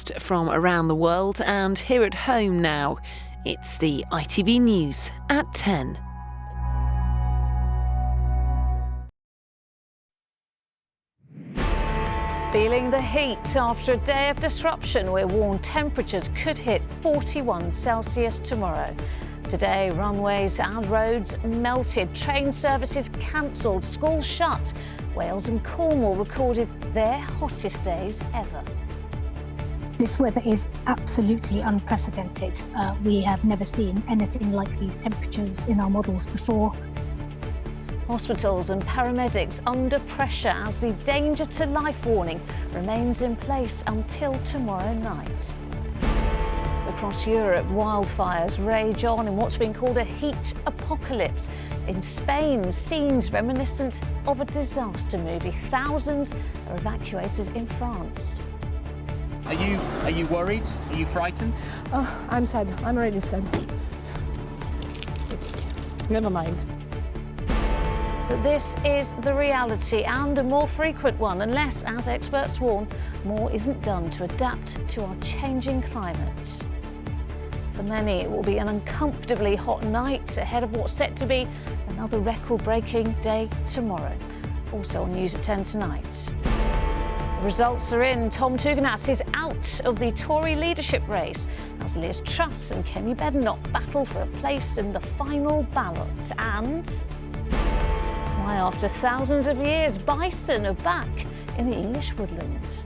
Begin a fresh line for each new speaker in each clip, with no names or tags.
latest from around the world and here at home now. It's the ITV News at 10.
Feeling the heat after a day of disruption. We're warned temperatures could hit 41 Celsius tomorrow. Today, runways and roads melted, train services cancelled, schools shut. Wales and Cornwall recorded their hottest days ever.
This weather is absolutely unprecedented. We have never seen anything like these temperatures in our models before.
Hospitals and paramedics under pressure as the danger to life warning remains in place until tomorrow night. Across Europe, wildfires rage on in what's been called a heat apocalypse. In Spain, scenes reminiscent of a disaster movie. Thousands are evacuated in France.
Are you worried? Are you frightened?
Oh, I'm sad. I'm really sad. Never mind.
But this is the reality, and a more frequent one, unless, as experts warn, more isn't done to adapt to our changing climate. For many, it will be an uncomfortably hot night ahead of what's set to be another record-breaking day tomorrow. Also on News at 10 tonight. The results are in. Tom Tugendhat is out of the Tory leadership race as Liz Truss and Kenny Badenoch battle for a place in the final ballot. And why, after thousands of years, bison are back in the English woodland.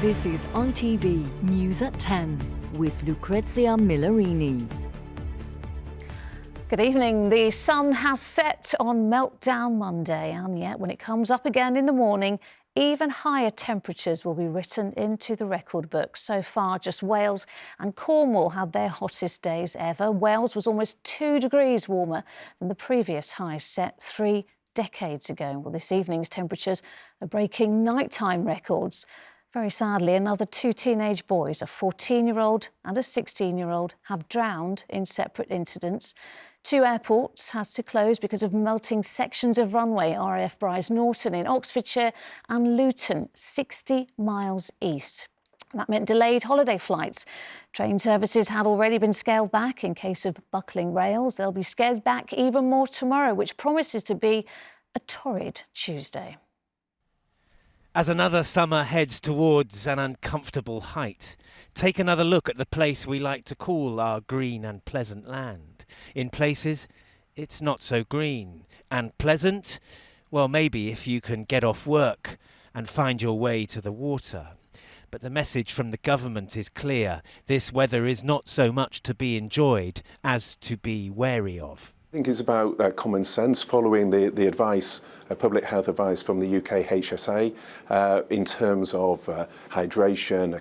This is ITV News at 10 with Lucrezia Millarini.
Good evening. The sun has set on Meltdown Monday, and yet when it comes up again in the morning, even higher temperatures will be written into the record book. So far, just Wales and Cornwall had their hottest days ever. Wales was almost 2 degrees warmer than the previous high set 3 decades ago. Well, this evening's temperatures are breaking nighttime records. Very sadly, another 2 teenage boys, a 14-year-old and a 16-year-old, have drowned in separate incidents. 2 airports had to close because of melting sections of runway, RAF Bryce Norton in Oxfordshire and Luton, 60 miles east. That meant delayed holiday flights. Train services had already been scaled back in case of buckling rails. They'll be scaled back even more tomorrow, which promises to be a torrid Tuesday.
As another summer heads towards an uncomfortable height, take another look at the place we like to call our green and pleasant land. In places, it's not so green and pleasant. Well, maybe if you can get off work and find your way to the water. But the message from the government is clear. This weather is not so much to be enjoyed as to be wary of.
I think it's about common sense, following the advice, public health advice from the UK HSA in terms of hydration,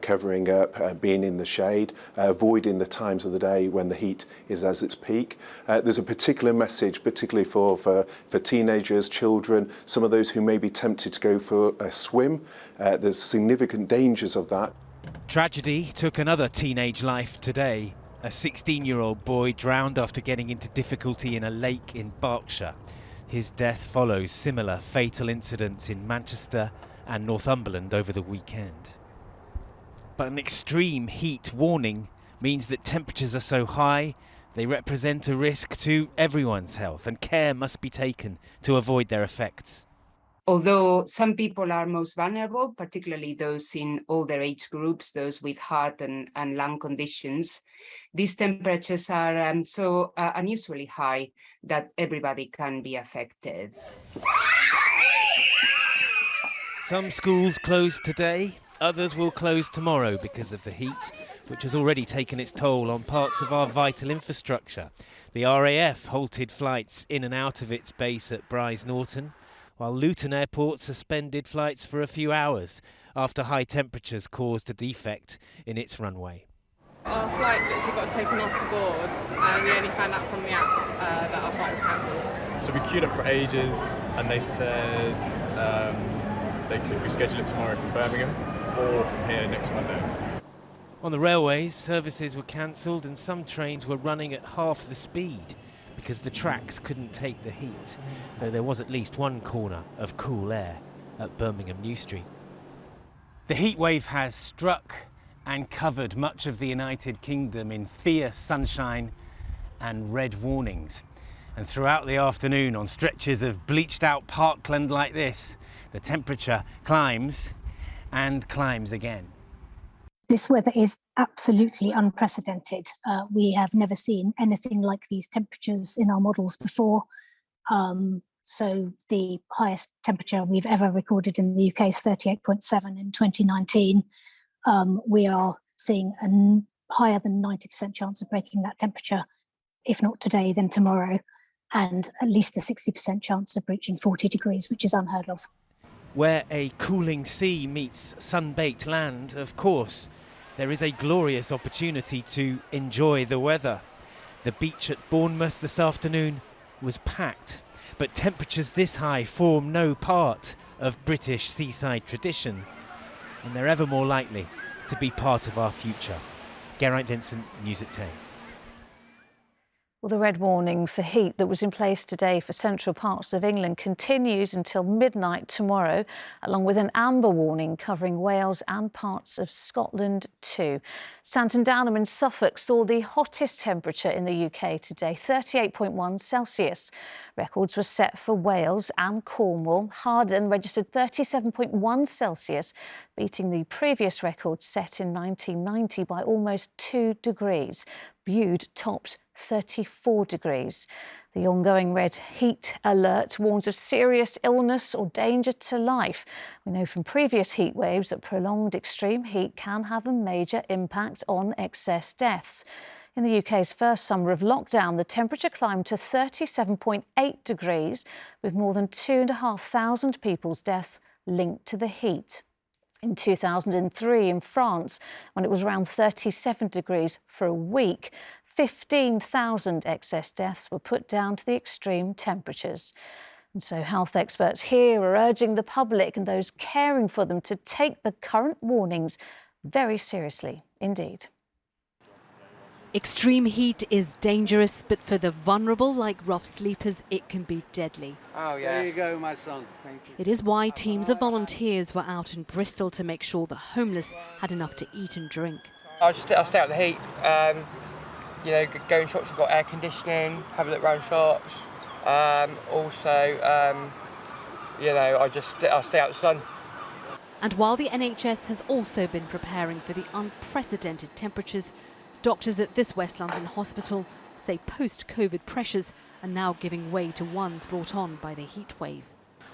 covering up, being in the shade, avoiding the times of the day when the heat is at its peak. There's a particular message, particularly for teenagers, children, some of those who may be tempted to go for a swim. There's significant dangers of that.
Tragedy took another teenage life today. A 16-year-old boy drowned after getting into difficulty in a lake in Berkshire. His death follows similar fatal incidents in Manchester and Northumberland over the weekend. But an extreme heat warning means that temperatures are so high, they represent a risk to everyone's health, and care must be taken to avoid their effects.
Although some people are most vulnerable, particularly those in older age groups, those with heart and lung conditions, these temperatures are so unusually high that everybody can be affected.
Some schools closed today, others will close tomorrow because of the heat, which has already taken its toll on parts of our vital infrastructure. The RAF halted flights in and out of its base at Bryce Norton, while Luton Airport suspended flights for a few hours after high temperatures caused a defect in its runway.
Our flight literally got taken off the board and we only found out from the app that our flight was cancelled.
So we queued up for ages and they said they could reschedule it tomorrow from Birmingham or from here next Monday.
On the railways, services were cancelled and some trains were running at half the speed because the tracks couldn't take the heat, though there was at least one corner of cool air at Birmingham New Street. The heatwave has struck and covered much of the United Kingdom in fierce sunshine and red warnings. And throughout the afternoon, on stretches of bleached out parkland like this, the temperature climbs and climbs again.
This weather is absolutely unprecedented. We have never seen anything like these temperatures in our models before. So the highest temperature we've ever recorded in the UK is 38.7 in 2019. We are seeing a higher than 90% chance of breaking that temperature, if not today, then tomorrow, and at least a 60% chance of reaching 40 degrees, which is unheard of.
Where a cooling sea meets sun-baked land, of course, there is a glorious opportunity to enjoy the weather. The beach at Bournemouth this afternoon was packed, but temperatures this high form no part of British seaside tradition, and they're ever more likely to be part of our future. Geraint Vincent, News at 10.
Well, the red warning for heat that was in place today for central parts of England continues until midnight tomorrow, along with an amber warning covering Wales and parts of Scotland too. Santon Downham in Suffolk saw the hottest temperature in the UK today, 38.1 Celsius. Records were set for Wales and Cornwall. Harden registered 37.1 Celsius, beating the previous record set in 1990 by almost 2 degrees. Bude topped 34 degrees. The ongoing red heat alert warns of serious illness or danger to life. We know from previous heat waves that prolonged extreme heat can have a major impact on excess deaths. In the UK's first summer of lockdown, the temperature climbed to 37.8 degrees, with more than 2,500 people's deaths linked to the heat. In 2003 in France, when it was around 37 degrees for a week, 15,000 excess deaths were put down to the extreme temperatures. And so health experts here are urging the public and those caring for them to take the current warnings very seriously indeed.
Extreme heat is dangerous, but for the vulnerable, like rough sleepers, it can be deadly.
Oh, yeah. There you go, my son. Thank you.
It is why teams of volunteers were out in Bristol to make sure the homeless had enough to eat and drink.
I'll stay out the heat. You know, go in shops, you've got air conditioning, have a look around shops. You know, I'll stay out the sun.
And while the NHS has also been preparing for the unprecedented temperatures, doctors at this West London hospital say post-COVID pressures are now giving way to ones brought on by the heat wave.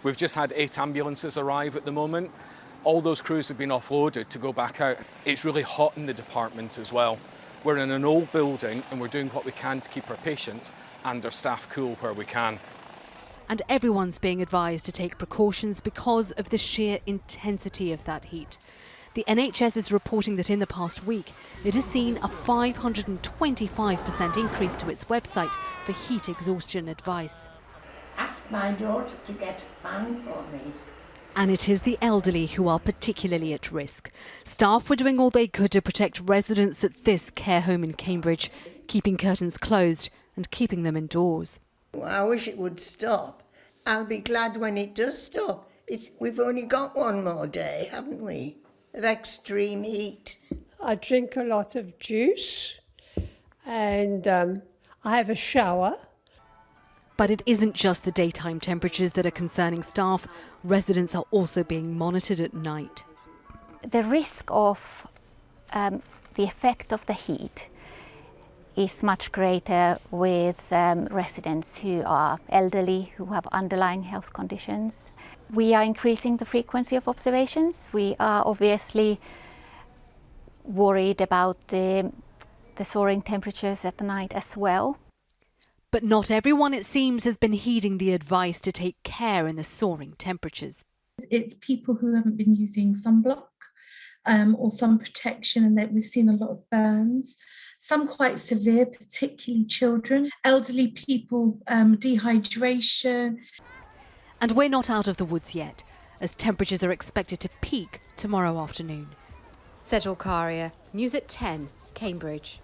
We've just had 8 ambulances arrive at the moment. All those crews have been offloaded to go back out. It's really hot in the department as well. We're in an old building and we're doing what we can to keep our patients and our staff cool where we can.
And everyone's being advised to take precautions because of the sheer intensity of that heat. The NHS is reporting that in the past week, it has seen a 525% increase to its website for heat exhaustion advice.
Ask my daughter to get a fan for me.
And it is the elderly who are particularly at risk. Staff were doing all they could to protect residents at this care home in Cambridge, keeping curtains closed and keeping them indoors.
Well, I wish it would stop. I'll be glad when it does stop. We've only got one more day, haven't we, of extreme heat.
I drink a lot of juice and I have a shower.
But it isn't just the daytime temperatures that are concerning staff. Residents are also being monitored at night.
The risk of the effect of the heat is much greater with residents who are elderly, who have underlying health conditions. We are increasing the frequency of observations. We are obviously worried about the soaring temperatures at the night as well.
But not everyone, it seems, has been heeding the advice to take care in the soaring temperatures.
It's people who haven't been using sunblock or sun protection, and that we've seen a lot of burns, some quite severe, particularly children, elderly people, dehydration.
And we're not out of the woods yet, as temperatures are expected to peak tomorrow afternoon. Sejal Karia, News at 10, Cambridge.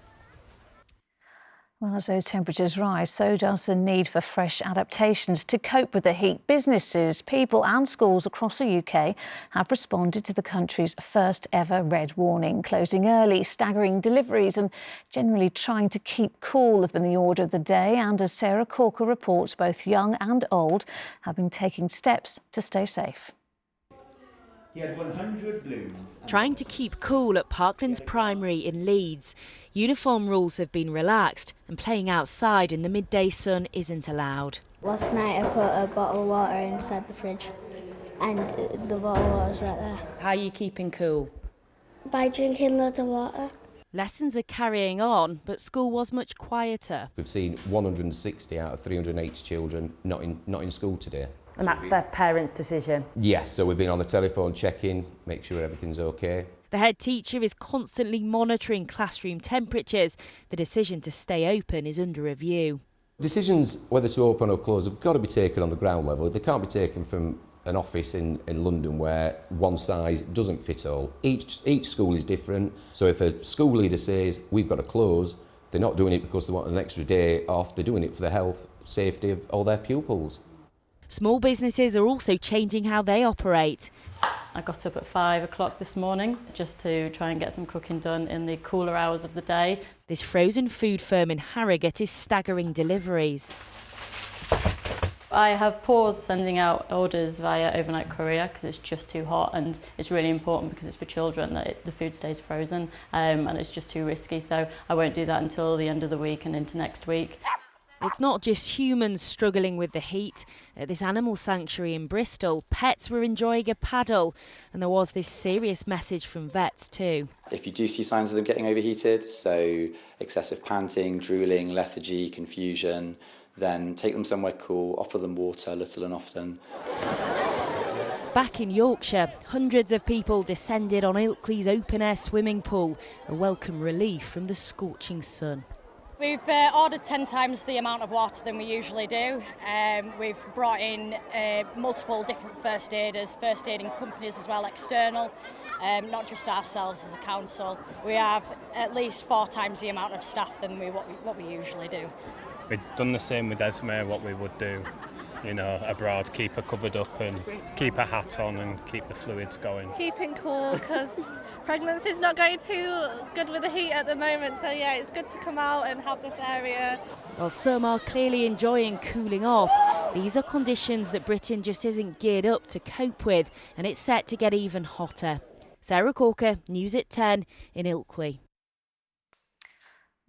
Well, as those temperatures rise, so does the need for fresh adaptations to cope with the heat. Businesses, people and schools across the UK have responded to the country's first ever red warning. Closing early, staggering deliveries and generally trying to keep cool have been the order of the day. And as Sarah Corker reports, both young and old have been taking steps to stay safe.
He had 100 blooms.
Trying to keep cool at Parklands Primary in Leeds. Uniform rules have been relaxed and playing outside in the midday sun isn't allowed.
Last night I put a bottle of water inside the fridge and the bottle of water was right there.
How are you keeping cool?
By drinking loads of water.
Lessons are carrying on, but school was much quieter.
We've seen 160 out of 380 children not in school today.
And that's their parents' decision?
Yes, so we've been on the telephone checking, make sure everything's okay.
The head teacher is constantly monitoring classroom temperatures. The decision to stay open is under review.
Decisions whether to open or close have got to be taken on the ground level. They can't be taken from an office in London where one size doesn't fit all. Each school is different, so if a school leader says we've got to close, they're not doing it because they want an extra day off, they're doing it for the health, safety of all their pupils.
Small businesses are also changing how they operate.
I got up at 5 o'clock this morning just to try and get some cooking done in the cooler hours of the day.
This frozen food firm in Harrogate is staggering deliveries.
I have paused sending out orders via overnight courier because it's just too hot, and it's really important because it's for children that the food stays frozen, and it's just too risky, so I won't do that until the end of the week and into next week.
It's not just humans struggling with the heat. At this animal sanctuary in Bristol, pets were enjoying a paddle, and there was this serious message from vets too.
If you do see signs of them getting overheated, so excessive panting, drooling, lethargy, confusion, then take them somewhere cool, offer them water little and often.
Back in Yorkshire, hundreds of people descended on Ilkley's open-air swimming pool, a welcome relief from the scorching sun.
We've ordered 10 times the amount of water than we usually do. We've brought in multiple different first aiders, first aiding companies as well, external, not just ourselves as a council. We have at least 4 times the amount of staff than what we usually do.
We've done the same with Esme, what we would do, you know, abroad, keep her covered up and keep a hat on and keep the fluids going.
Keeping cool because pregnancy's not going too good with the heat at the moment, so yeah, it's good to come out and have this area.
While some are clearly enjoying cooling off, these are conditions that Britain just isn't geared up to cope with, and it's set to get even hotter. Sarah Corker, News at 10 in Ilkley.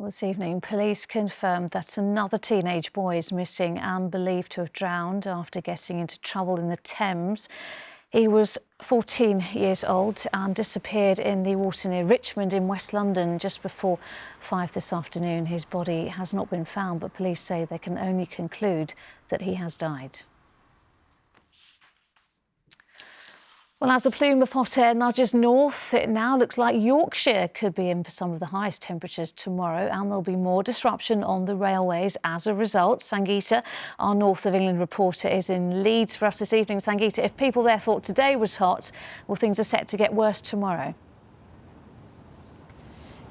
This evening, police confirmed that another teenage boy is missing and believed to have drowned after getting into trouble in the Thames. He was 14 years old and disappeared in the water near Richmond in West London just before 5 this afternoon. His body has not been found, but police say they can only conclude that he has died. Well, as a plume of hot air nudges north, it now looks like Yorkshire could be in for some of the highest temperatures tomorrow, and there'll be more disruption on the railways as a result. Sangeeta, our North of England reporter, is in Leeds for us this evening. Sangeeta, if people there thought today was hot, well, things are set to get worse tomorrow.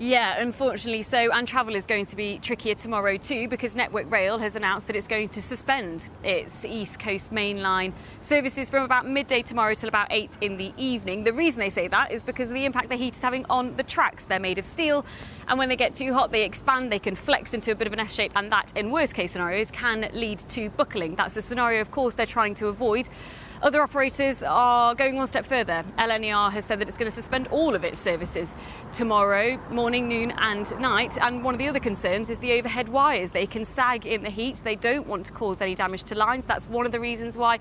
Yeah, unfortunately so, and travel is going to be trickier tomorrow too because Network Rail has announced that it's going to suspend its East Coast Main Line services from about midday tomorrow till about 8 in the evening. The reason they say that is because of the impact the heat is having on the tracks. They're made of steel, and when they get too hot they expand, they can flex into a bit of an S shape, and that, in worst case scenarios, can lead to buckling. That's a scenario, of course, they're trying to avoid. Other operators are going one step further. LNER has said that it's going to suspend all of its services tomorrow, morning, noon and night. And one of the other concerns is the overhead wires. They can sag in the heat. They don't want to cause any damage to lines. That's one of the reasons why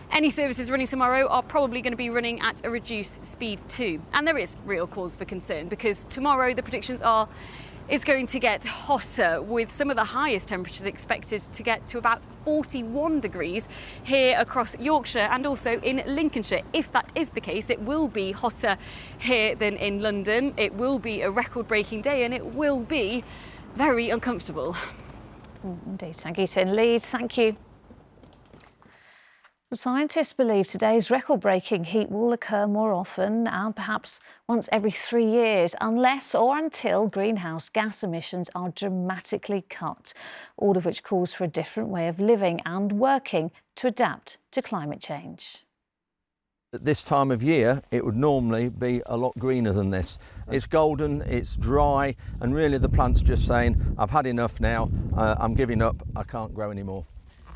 any services running tomorrow are probably going to be running at a reduced speed too. And there is real cause for concern because tomorrow the predictions are it's going to get hotter, with some of the highest temperatures expected to get to about 41 degrees here across Yorkshire and also in Lincolnshire. If that is the case, it will be hotter here than in London. It will be a record-breaking day and it will be very uncomfortable.
Indeed, Sangeeta in Leeds, thank you. Scientists believe today's record-breaking heat will occur more often and perhaps once every 3 years, unless or until greenhouse gas emissions are dramatically cut, all of which calls for a different way of living and working to adapt to climate change.
At this time of year, it would normally be a lot greener than this. It's golden, it's dry, and really the plant's just saying, I've had enough now, I'm giving up, I can't grow anymore.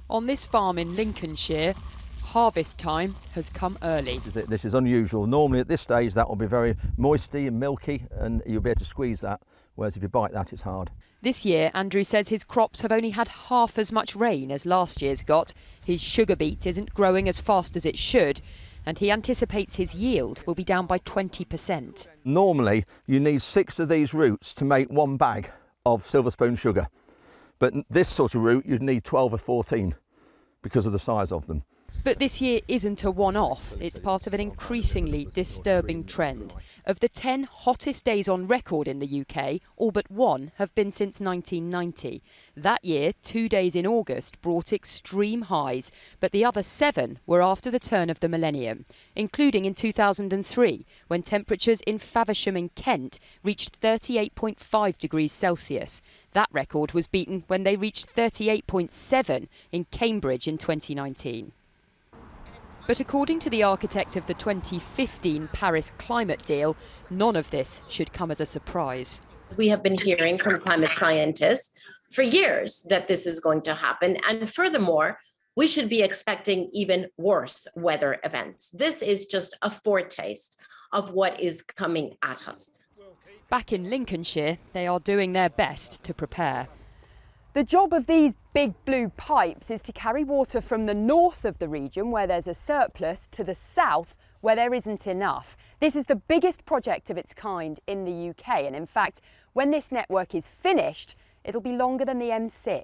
On this farm in Lincolnshire, harvest time has come early.
This is unusual. Normally at this stage that will be very moisty and milky and you'll be able to squeeze that, whereas if you bite that it's hard.
This year, Andrew says his crops have only had half as much rain as last year's got. His sugar beet isn't growing as fast as it should, and he anticipates his yield will be down by 20%.
Normally you need 6 of these roots to make 1 bag of silver spoon sugar, but this sort of root you'd need 12 or 14 because of the size of them.
But this year isn't a one-off. It's part of an increasingly disturbing trend. Of the 10 hottest days on record in the UK, all but 1 have been since 1990. That year, 2 days in August brought extreme highs, but the other 7 were after the turn of the millennium, including in 2003, when temperatures in Faversham in Kent reached 38.5 degrees Celsius. That record was beaten when they reached 38.7 in Cambridge in 2019. But according to the architect of the 2015 Paris climate deal, none of this should come as a surprise.
We have been hearing from climate scientists for years that this is going to happen. And furthermore, we should be expecting even worse weather events. This is just a foretaste of what is coming at us.
Back in Lincolnshire, they are doing their best to prepare.
The job of these big blue pipes is to carry water from the north of the region, where there's a surplus, to the south, where there isn't enough. This is the biggest project of its kind in the UK, and in fact, when this network is finished, it'll be longer than the M6.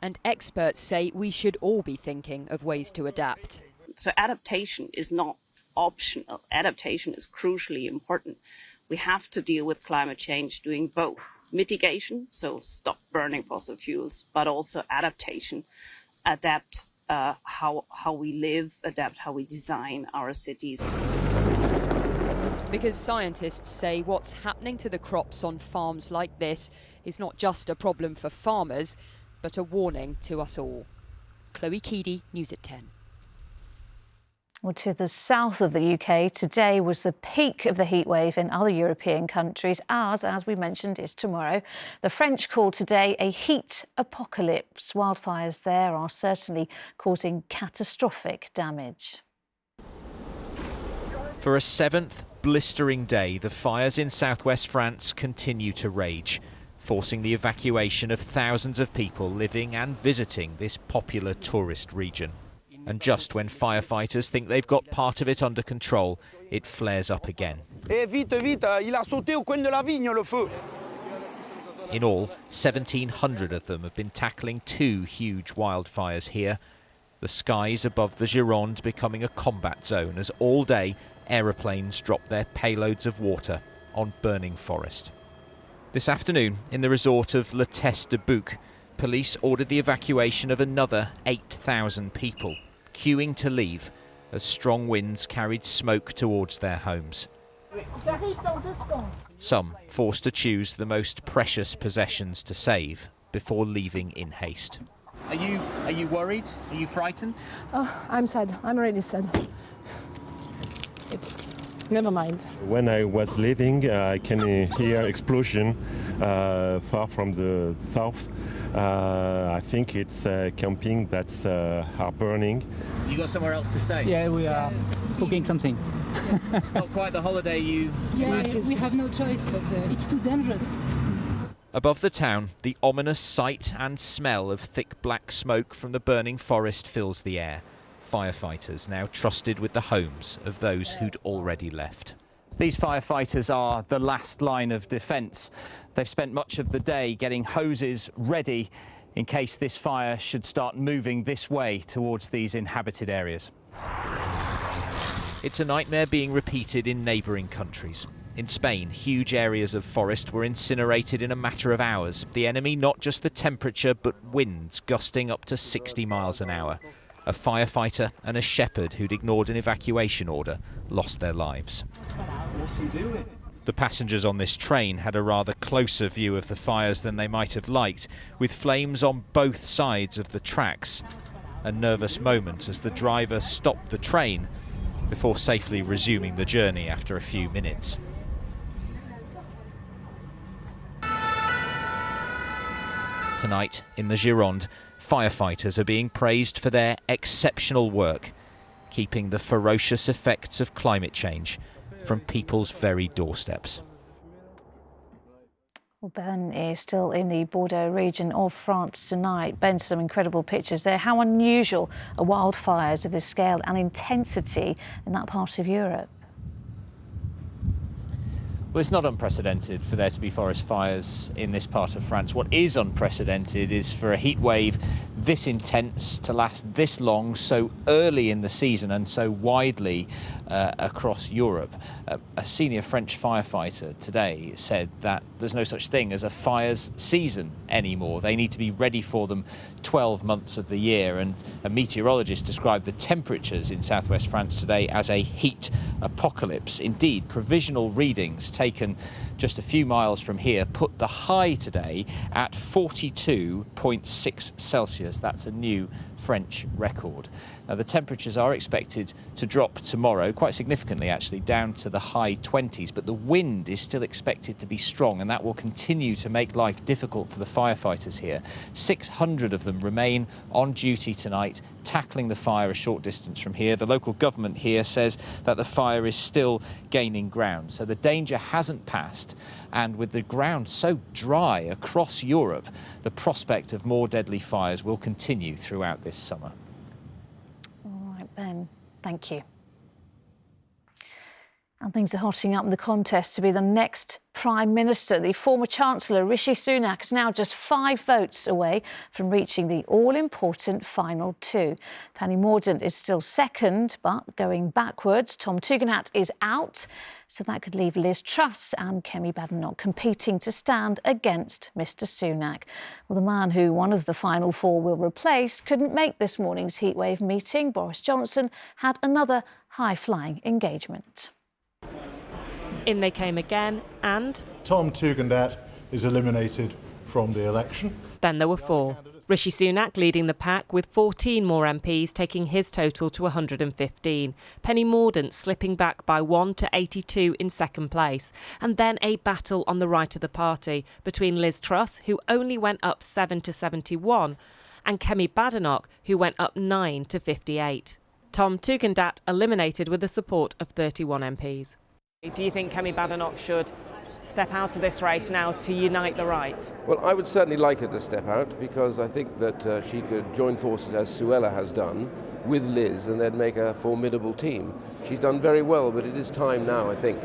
And experts say we should all be thinking of ways to adapt.
So adaptation is not optional. Adaptation is crucially important. We have to deal with climate change doing both. Mitigation, so stop burning fossil fuels, but also adaptation, adapt how we live, adapt how we design our cities.
Because scientists say what's happening to the crops on farms like this is not just a problem for farmers, but a warning to us all. Chloe Keedy, News at 10.
Well, to the south of the UK, today was the peak of the heatwave in other European countries. Ours, as we mentioned, is tomorrow. The French call today a heat apocalypse. Wildfires there are certainly causing catastrophic damage.
For a 7th blistering day, the fires in southwest France continue to rage, forcing the evacuation of thousands of people living and visiting this popular tourist region. And just when firefighters think they've got part of it under control, it flares up again. In all, 1,700 of them have been tackling 2 huge wildfires here. The skies above the Gironde becoming a combat zone as all day aeroplanes drop their payloads of water on burning forest. This afternoon, in the resort of La Teste de Bouc, police ordered the evacuation of another 8,000 people, queuing to leave as strong winds carried smoke towards their homes. Some forced to choose the most precious possessions to save before leaving in haste.
Are you worried? Are you frightened?
Oh, I'm sad. I'm really sad. It's never mind.
When I was leaving, I can hear explosion far from the south. I think it's camping that's are burning.
You got somewhere else to stay?
Yeah, we are cooking something.
It's not quite the holiday you...
Yeah, we have no choice, but it's too dangerous.
Above the town, the ominous sight and smell of thick black smoke from the burning forest fills the air. Firefighters now trusted with the homes of those who'd already left.
These firefighters are the last line of defence. They've spent much of the day getting hoses ready in case this fire should start moving this way towards these inhabited areas.
It's a nightmare being repeated in neighbouring countries. In Spain, huge areas of forest were incinerated in a matter of hours. The enemy, not just the temperature, but winds gusting up to 60 miles an hour. A firefighter and a shepherd who'd ignored an evacuation order lost their lives.
What's he doing?
The passengers on this train had a rather closer view of the fires than they might have liked, with flames on both sides of the tracks. A nervous moment as the driver stopped the train before safely resuming the journey after a few minutes. Tonight, in the Gironde, firefighters are being praised for their exceptional work, keeping the ferocious effects of climate change from people's very doorsteps.
Well, Ben is still in the Bordeaux region of France tonight. Ben, some incredible pictures there. How unusual are wildfires of this scale and intensity in that part of Europe?
Well, it's not unprecedented for there to be forest fires in this part of France. What is unprecedented is for a heat wave this intense to last this long, so early in the season and so widely across Europe. A senior French firefighter today said that there's no such thing as a fires season anymore. They need to be ready for them 12 months of the year. And a meteorologist described the temperatures in southwest France today as a heat apocalypse. Indeed, provisional readings taken just a few miles from here put the high today at 42.6 Celsius. That's a new French record. Now, the temperatures are expected to drop tomorrow, quite significantly actually, down to the high 20s, but the wind is still expected to be strong, and that will continue to make life difficult for the firefighters here. 600 of them remain on duty tonight, tackling the fire a short distance from here. The local government here says that the fire is still gaining ground, so the danger hasn't passed, and with the ground so dry across Europe, the prospect of more deadly fires will continue throughout this summer.
All right, Ben, thank you. And things are hotting up in the contest to be the next Prime Minister. The former Chancellor, Rishi Sunak, is now just 5 votes away from reaching the all-important final 2. Penny Mordaunt is still second, but going backwards. Tom Tugendhat is out, so that could leave Liz Truss and Kemi Badenoch competing to stand against Mr Sunak. Well, the man who one of the final 4 will replace couldn't make this morning's heatwave meeting. Boris Johnson had another high-flying engagement.
In they came again, and
Tom Tugendhat is eliminated from the election.
Then there were 4. Rishi Sunak leading the pack with 14 more MPs, taking his total to 115. Penny Mordaunt slipping back by 1 to 82 in second place. And then a battle on the right of the party between Liz Truss, who only went up 7 to 71, and Kemi Badenoch, who went up 9 to 58. Tom Tugendhat eliminated with the support of 31 MPs. Do you think Kemi Badenoch should step out of this race now to unite the right?
Well, I would certainly like her to step out, because I think that she could join forces, as Suella has done, with Liz, and then make a formidable team. She's done very well, but it is time now, I think,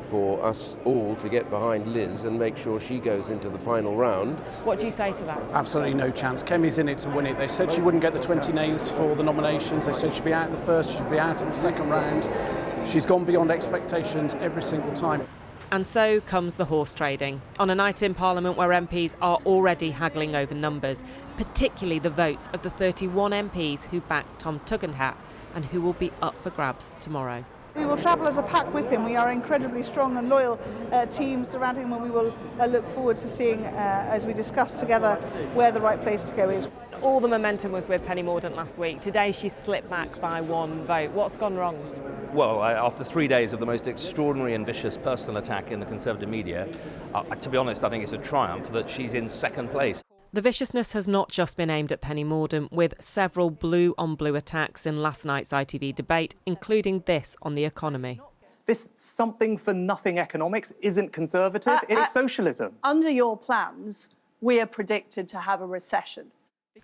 for us all to get behind Liz and make sure she goes into the final round.
What do you say to that?
Absolutely no chance. Kemi's in it to win it. They said she wouldn't get the 20 names for the nominations. They said she'd be out in the first, she'd be out in the second round. She's gone beyond expectations every single time.
And so comes the horse trading. On a night in Parliament where MPs are already haggling over numbers, particularly the votes of the 31 MPs who backed Tom Tugendhat and who will be up for grabs tomorrow.
We will travel as a pack with him. We are an incredibly strong and loyal team surrounding him, and we will look forward to seeing, as we discuss together, where the right place to go is.
All the momentum was with Penny Mordaunt last week. Today she slipped back by 1 vote. What's gone wrong?
Well, after 3 days of the most extraordinary and vicious personal attack in the Conservative media, to be honest, I think it's a triumph that she's in second place.
The viciousness has not just been aimed at Penny Mordaunt, with several blue-on-blue attacks in last night's ITV debate, including this on the economy.
This something-for-nothing economics isn't Conservative, it's socialism.
Under your plans, we are predicted to have a recession.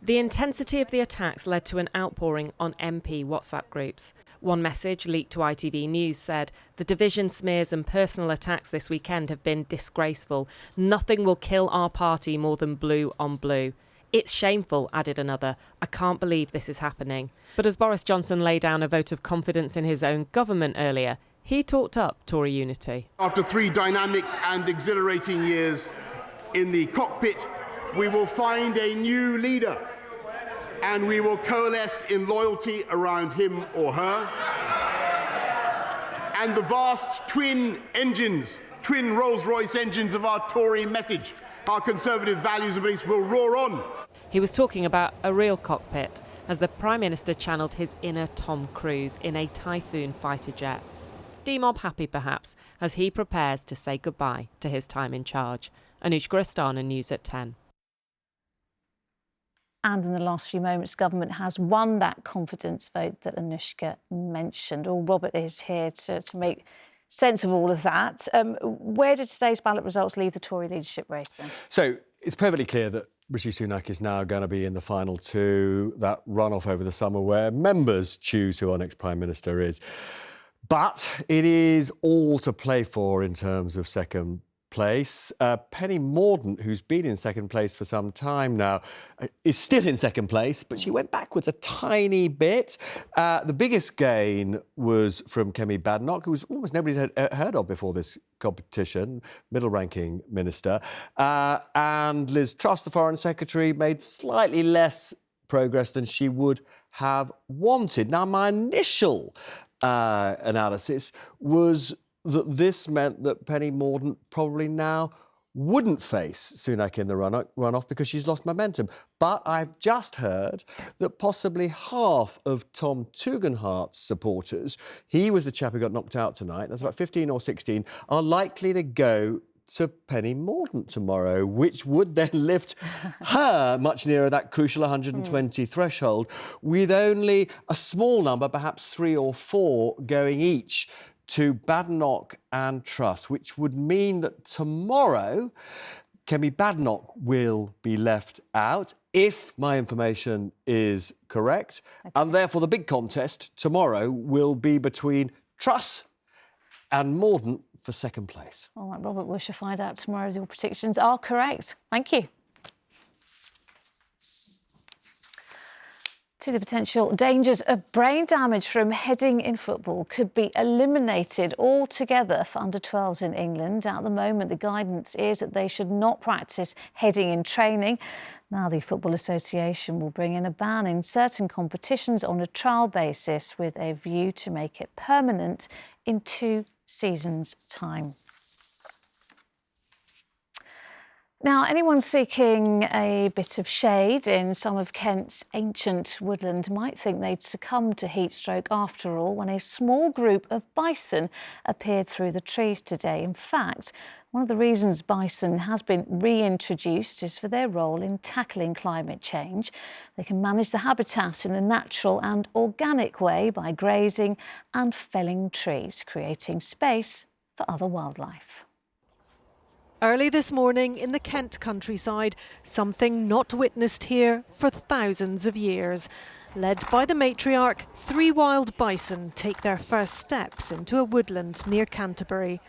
The intensity of the attacks led to an outpouring on MP WhatsApp groups. One message leaked to ITV News said, "The division, smears and personal attacks this weekend have been disgraceful. Nothing will kill our party more than blue on blue." "It's shameful," added another. "I can't believe this is happening." But as Boris Johnson laid down a vote of confidence in his own government earlier, he talked up Tory unity.
After 3 dynamic and exhilarating years in the cockpit, we will find a new leader. and we will coalesce in loyalty around him or her. And the vast twin Rolls-Royce engines of our Tory message, our Conservative values and beliefs will roar on.
He was talking about a real cockpit as the Prime Minister channelled his inner Tom Cruise in a Typhoon fighter jet. D-Mob happy perhaps as he prepares to say goodbye to his time in charge. Anushka Astana, News at 10. And in the last few moments, government has won that confidence vote that Anushka mentioned. Robert is here to make sense of all of that. Where did today's ballot results leave the Tory leadership race then?
So it's perfectly clear that Rishi Sunak is now going to be in the final two, that runoff over the summer where members choose who our next Prime Minister is. But it is all to play for in terms of second place. Penny Mordaunt, who's been in second place for some time now, is still in second place, but she went backwards a tiny bit. The biggest gain was from Kemi Badenoch, who was almost nobody had heard of before this competition, middle-ranking minister. And Liz Truss, the Foreign Secretary, made slightly less progress than she would have wanted. Now, my initial analysis was that this meant that Penny Mordaunt probably now wouldn't face Sunak in the runoff because she's lost momentum. But I've just heard that possibly half of Tom Tugendhat's supporters, he was the chap who got knocked out tonight, that's about 15 or 16, are likely to go to Penny Mordaunt tomorrow, which would then lift her much nearer that crucial 120 threshold, with only a small number, perhaps 3 or 4, going each to Badenoch and Truss, which would mean that tomorrow Kemi Badenoch will be left out, if my information is correct. Okay. And therefore the big contest tomorrow will be between Truss and Mordaunt for second place.
All right, Robert, we shall find out tomorrow if your predictions are correct. Thank you. To the potential dangers of brain damage from heading in football could be eliminated altogether for under-12s in England. At the moment, the guidance is that they should not practice heading in training. Now, the Football Association will bring in a ban in certain competitions on a trial basis with a view to make it permanent in 2 seasons' time. Now, anyone seeking a bit of shade in some of Kent's ancient woodland might think they'd succumb to heat stroke after all when a small group of bison appeared through the trees today. In fact, one of the reasons bison has been reintroduced is for their role in tackling climate change. They can manage the habitat in a natural and organic way by grazing and felling trees, creating space for other wildlife.
Early this morning in the Kent countryside, something not witnessed here for thousands of years. Led by the matriarch, 3 wild bison take their first steps into a woodland near Canterbury.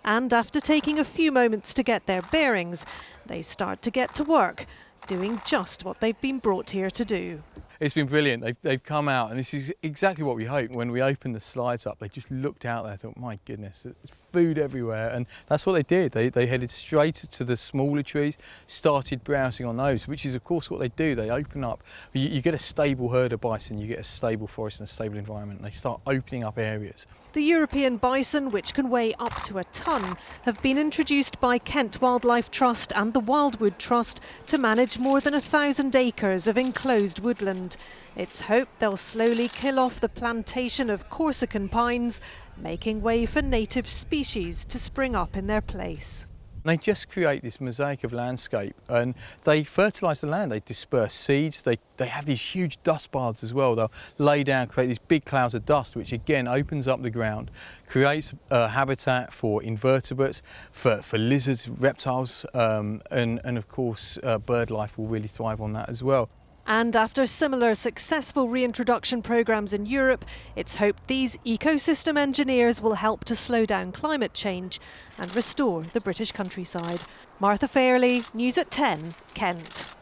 And after taking a few moments to get their bearings, they start to get to work, doing just what they've been brought here to do.
It's been brilliant. They've come out, and this is exactly what we hoped. When we opened the slides up, they just looked out there and thought, my goodness, there's food everywhere. And that's what they did. They headed straight to the smaller trees, started browsing on those, which is, of course, what they do. They open up. You get a stable herd of bison, you get a stable forest and a stable environment, and they start opening up areas.
The European bison, which can weigh up to a tonne, have been introduced by Kent Wildlife Trust and the Wildwood Trust to manage more than 1,000 acres of enclosed woodland. It's hoped they'll slowly kill off the plantation of Corsican pines, making way for native species to spring up in their place.
They just create this mosaic of landscape, and they fertilise the land. They disperse seeds. They have these huge dust baths as well. They'll lay down, create these big clouds of dust, which again opens up the ground, creates a habitat for invertebrates, for lizards, reptiles, and of course bird life will really thrive on that as well.
And after similar successful reintroduction programmes in Europe, it's hoped these ecosystem engineers will help to slow down climate change and restore the British countryside. Martha Fairley, News at 10, Kent.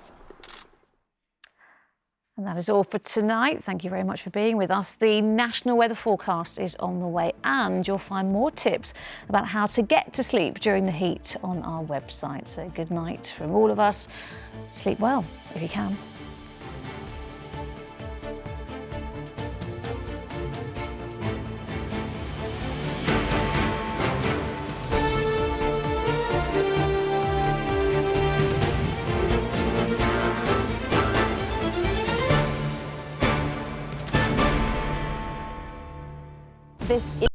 And that is all for tonight. Thank you very much for being with us. The national weather forecast is on the way, and you'll find more tips about how to get to sleep during the heat on our website. So good night from all of us. Sleep well if you can.
this